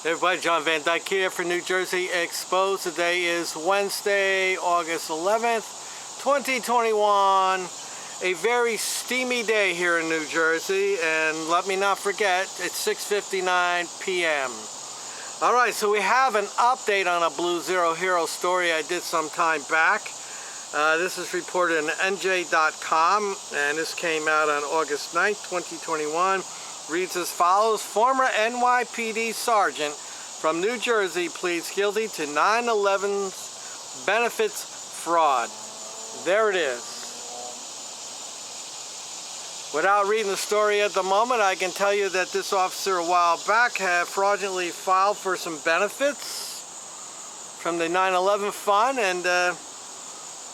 Hey everybody, John Van Dyke here for New Jersey Exposed. Today is Wednesday, August 11th, 2021. A very steamy day here in New Jersey, and let me not forget, it's 6:59 p.m. Alright, so we have an update on a Blue Zero Hero story I did some time back. This is reported in NJ.com, and this came out on August 9th, 2021. Reads as follows: former NYPD sergeant from New Jersey pleads guilty to 9/11 benefits fraud. There it is. Without reading the story at the moment, I can tell you that this officer a while back had fraudulently filed for some benefits from the 9/11 fund, and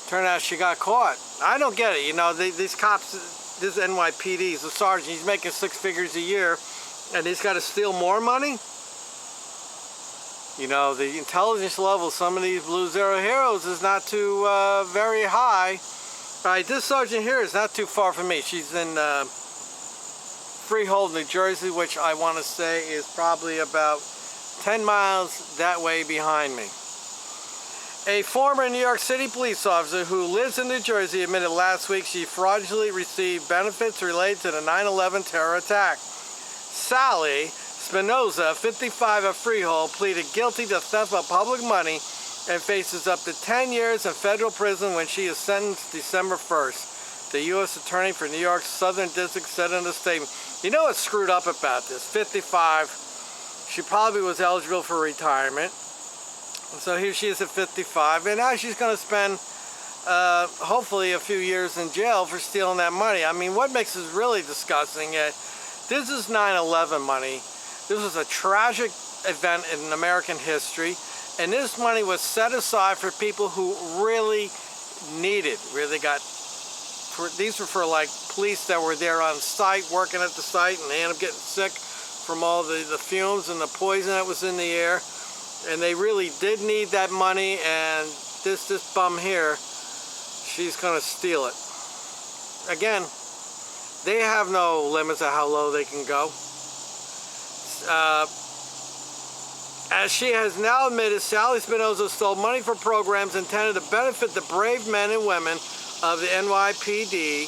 turned out she got caught. I don't get it. You know, these cops, this NYPD, he's a sergeant, he's making 6 figures a year, and he's got to steal more money? You know, the intelligence level of some of these Blue Zero heroes is not too very high. Alright, this sergeant here is not too far from me. She's in Freehold, New Jersey, which I want to say is probably about 10 miles that way behind me. A former New York City police officer who lives in New Jersey admitted last week she fraudulently received benefits related to the 9/11 terror attack. Sally Spinosa, 55 of Freehold, pleaded guilty to theft of public money and faces up to 10 years in federal prison when she is sentenced December 1st. The U.S. Attorney for New York's Southern District said in a statement. You know what's screwed up about this? 55, she probably was eligible for retirement. So here she is at 55, and now she's going to spend hopefully a few years in jail for stealing that money. I mean, what makes this really disgusting? This is 9/11 money. This was a tragic event in American history, and this money was set aside for people who really need it. These were for like police that were there on site, working at the site, and they ended up getting sick from all the fumes and the poison that was in the air. And they really did need that money, and this bum here, she's going to steal it. Again, they have no limits of how low they can go. As she has now admitted, Sally Spinosa stole money for programs intended to benefit the brave men and women of the NYPD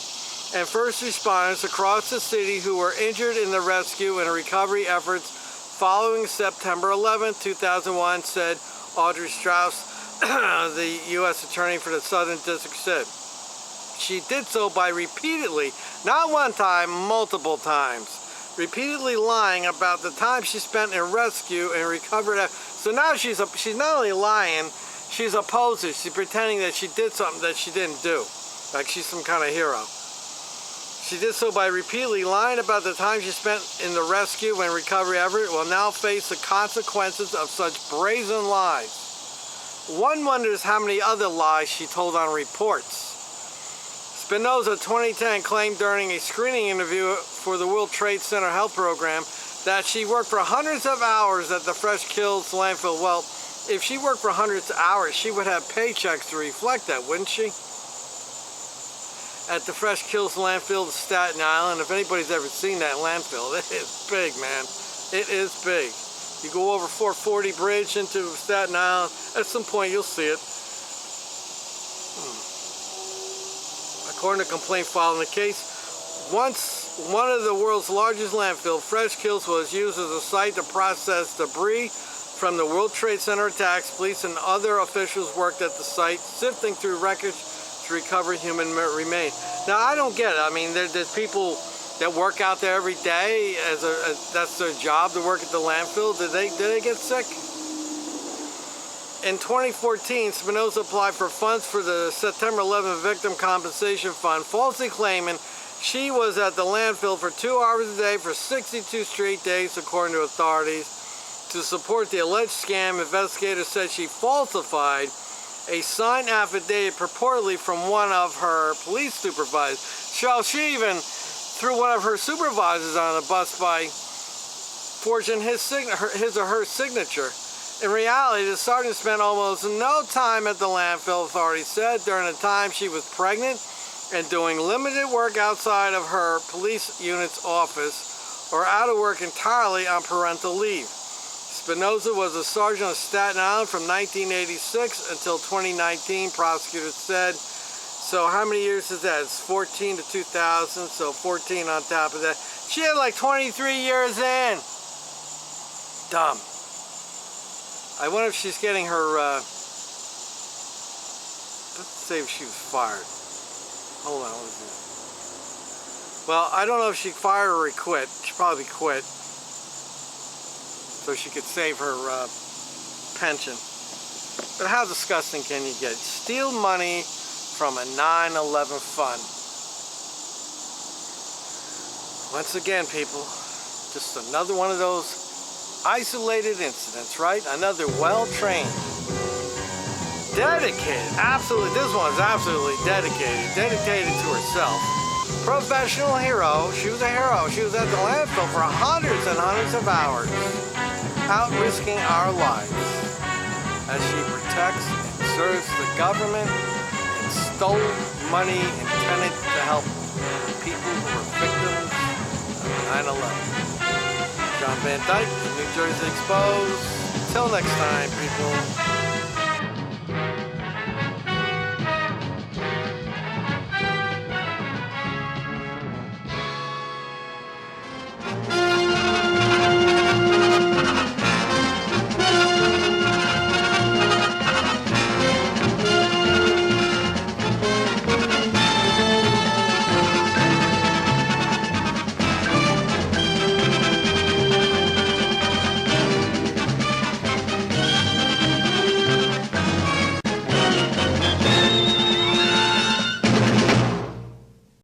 and first responders across the city who were injured in the rescue and recovery efforts following September 11, 2001, said Audrey Strauss, the U.S. Attorney for the Southern District, said. She did so by repeatedly, not one time, multiple times, repeatedly lying about the time she spent in rescue and recovery. So now she's not only lying, she's a poser. She's pretending that she did something that she didn't do, like she's some kind of hero. She did so by repeatedly lying about the time she spent in the rescue and recovery effort, will now face the consequences of such brazen lies. One wonders how many other lies she told on reports. Spinosa, 2010, claimed during a screening interview for the World Trade Center Health Program that she worked for hundreds of hours at the Fresh Kills landfill. Well, if she worked for hundreds of hours, she would have paychecks to reflect that, wouldn't she? At the Fresh Kills landfill in Staten Island. If anybody's ever seen that landfill, it is big, man. It is big. You go over 440 Bridge into Staten Island, at some point you'll see it. According to a complaint filed in the case, once one of the world's largest landfill, Fresh Kills was used as a site to process debris from the World Trade Center attacks. Police and other officials worked at the site, sifting through records to recover human remains. Now, I don't get it. I mean, there's people that work out there every day that's their job, to work at the landfill. Did they get sick? In 2014, Spinosa applied for funds for the September 11 Victim Compensation Fund, falsely claiming she was at the landfill for 2 hours a day for 62 straight days, according to authorities. To support the alleged scam, investigators said she falsified a signed affidavit purportedly from one of her police supervisors. So she even threw one of her supervisors on the bus by forging his or her signature. In reality, the sergeant spent almost no time at the landfill, authorities said, during the time she was pregnant and doing limited work outside of her police unit's office or out of work entirely on parental leave. Spinosa was a sergeant of Staten Island from 1986 until 2019, prosecutors said. So how many years is that? It's 14 to 2000, so 14 on top of that. She had like 23 years in. Dumb. I wonder if she's getting her, let's say if she was fired. Hold on, what is this? Well, I don't know if she fired or quit. She probably quit. So she could save her pension. But how disgusting can you get? Steal money from a 9/11 fund. Once again, people, just another one of those isolated incidents, right? Another well-trained, dedicated, absolutely, this one's absolutely dedicated to herself. Professional hero. She was a hero. She was at the landfill for hundreds and hundreds of hours, out risking our lives as she protects and serves the government and stole money intended to help people who were victims of 9/11. John Van Dyke, New Jersey Exposed. Till next time, people.